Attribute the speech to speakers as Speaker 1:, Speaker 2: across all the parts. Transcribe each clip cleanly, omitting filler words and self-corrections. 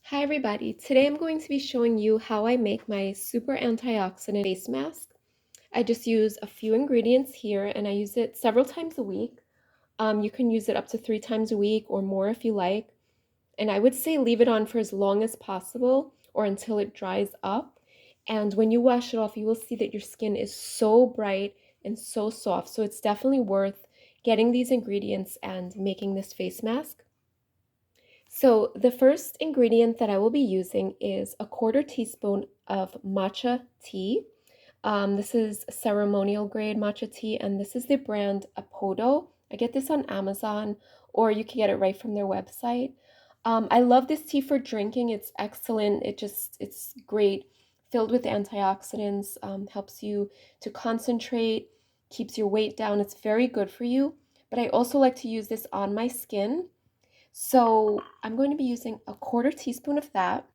Speaker 1: Hi everybody, today I'm going to be showing you how I make my super antioxidant face mask. I just use a few ingredients here and I use it several times a week. You can use it up to 3 times a week or more if you like. And I would say leave it on for as long as possible or until it dries up. And when you wash it off, you will see that your skin is so bright and so soft. So it's definitely worth getting these ingredients and making this face mask. So the first ingredient that I will be using is a quarter teaspoon of matcha tea. This is ceremonial grade matcha tea, and this is the brand Apodo. I get this on Amazon, or you can get it right from their website. I love this tea for drinking. It's excellent. It's great, filled with antioxidants, helps you to concentrate, keeps your weight down. It's very good for you. But I also like to use this on my skin. So I'm going to be using a quarter teaspoon of that.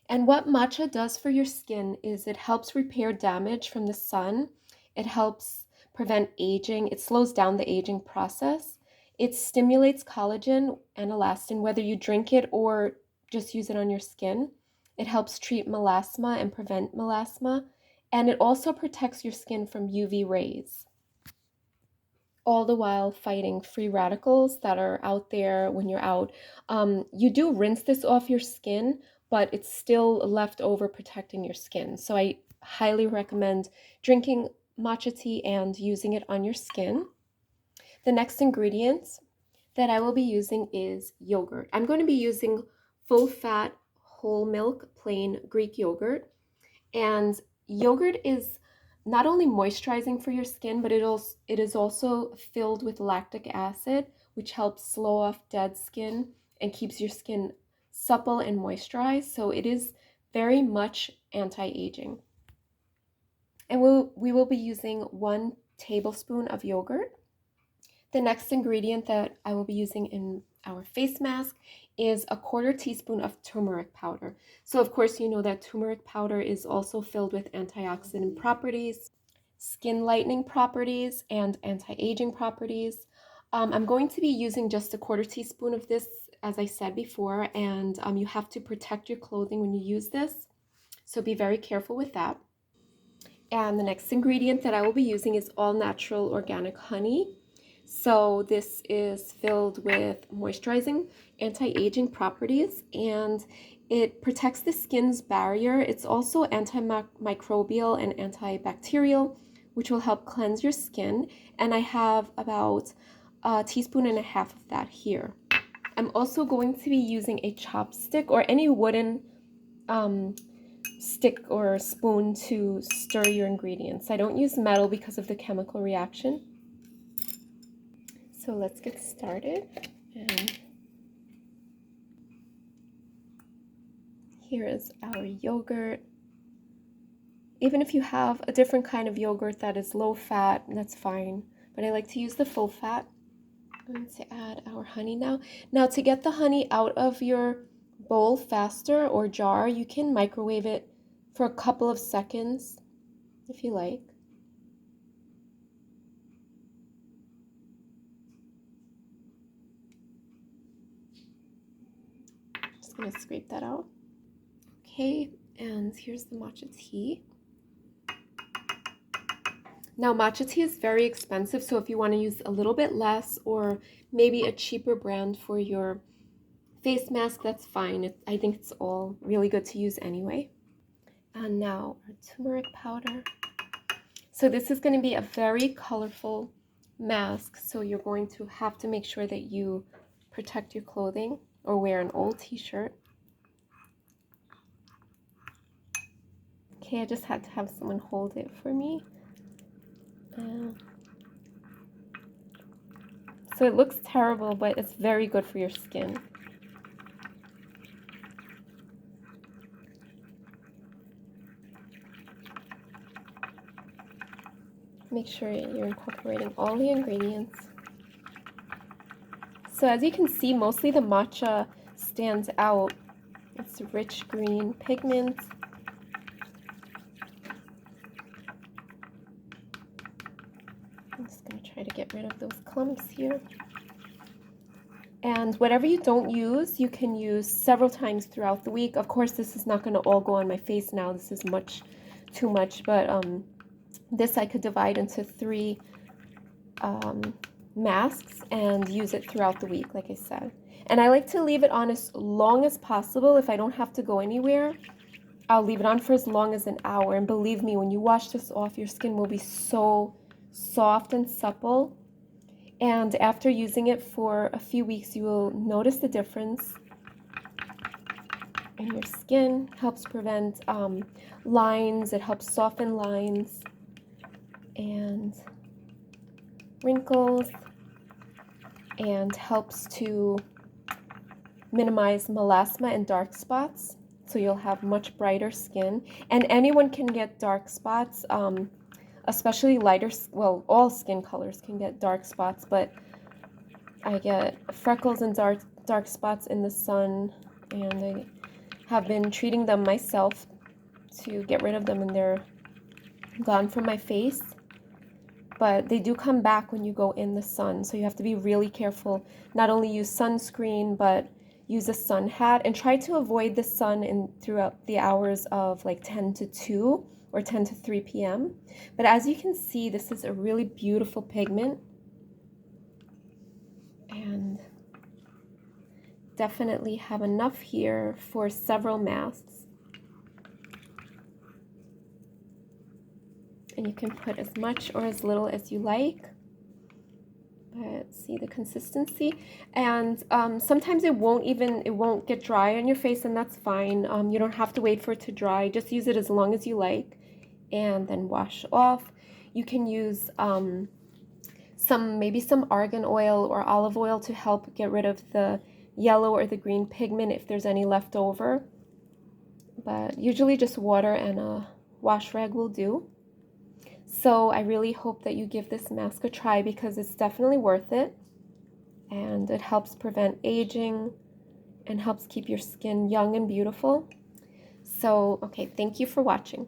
Speaker 1: And what matcha does for your skin is it helps repair damage from the sun. It helps prevent aging. It slows down the aging process. It stimulates collagen and elastin, whether you drink it or just use it on your skin. It helps treat melasma and prevent melasma. And it also protects your skin from UV rays, all the while fighting free radicals that are out there when you're out. You do rinse this off your skin, but it's still left over protecting your skin. So I highly recommend drinking matcha tea and using it on your skin. The next ingredient that I will be using is yogurt. I'm going to be using full fat, whole milk, plain Greek yogurt. And yogurt is not only moisturizing for your skin, but it is also filled with lactic acid, which helps slow off dead skin and keeps your skin supple and moisturized. So it is very much anti-aging. And we will be using 1 tablespoon of yogurt. The next ingredient that I will be using in our face mask is a quarter teaspoon of turmeric powder. So of course you know that turmeric powder is also filled with antioxidant properties, skin lightening properties, and anti-aging properties. I'm going to be using just a quarter teaspoon of this, as I said before, and you have to protect your clothing when you use this, so be very careful with that. And the next ingredient that I will be using is all natural organic honey. So this is filled with moisturizing, anti-aging properties, and it protects the skin's barrier. It's also antimicrobial and antibacterial, which will help cleanse your skin. And I have about a teaspoon and a half of that here. I'm also going to be using a chopstick or any wooden stick or spoon to stir your ingredients. I don't use metal because of the chemical reaction. So let's get started. And here is our yogurt. Even if you have a different kind of yogurt that is low fat, that's fine. But I like to use the full fat. I'm going to add our honey now. Now to get the honey out of your bowl faster or jar, you can microwave it for a couple of seconds if you like. Just going to scrape that out. Okay, and here's the matcha tea. Now, matcha tea is very expensive, so if you want to use a little bit less or maybe a cheaper brand for your face mask, that's fine. I think it's all really good to use anyway. And now our turmeric powder. So this is going to be a very colorful mask, so you're going to have to make sure that you protect your clothing or wear an old t-shirt. Okay, I just had to have someone hold it for me. So it looks terrible, but it's very good for your skin. Make sure you're incorporating all the ingredients. So as you can see, mostly the matcha stands out. It's rich green pigment. I'm just going to try to get rid of those clumps here. And whatever you don't use, you can use several times throughout the week. Of course, this is not going to all go on my face now. This is too much, but this I could divide into 3 masks and use it throughout the week, like I said. And I like to leave it on as long as possible. If I don't have to go anywhere, I'll leave it on for as long as an hour. And believe me, when you wash this off, your skin will be so soft and supple. And after using it for a few weeks, you will notice the difference in your skin. Helps prevent lines. It helps soften lines and wrinkles, and helps to minimize melasma and dark spots, so you'll have much brighter skin. And anyone can get dark spots, especially lighter, well, all skin colors can get dark spots, but I get freckles and dark spots in the sun, and I have been treating them myself to get rid of them, and they're gone from my face. But they do come back when you go in the sun, so you have to be really careful. Not only use sunscreen, but use a sun hat, and try to avoid the sun throughout the hours of like 10 to 2 or 10 to 3 p.m. But as you can see, this is a really beautiful pigment, and definitely have enough here for several masks. And you can put as much or as little as you like. But see the consistency, and sometimes it won't get dry on your face, and that's fine. You don't have to wait for it to dry. Just use it as long as you like, and then wash off. You can use maybe some argan oil or olive oil to help get rid of the yellow or the green pigment if there's any left over. But usually just water and a wash rag will do. So I really hope that you give this mask a try, because it's definitely worth it, and it helps prevent aging and helps keep your skin young and beautiful. So, okay, thank you for watching.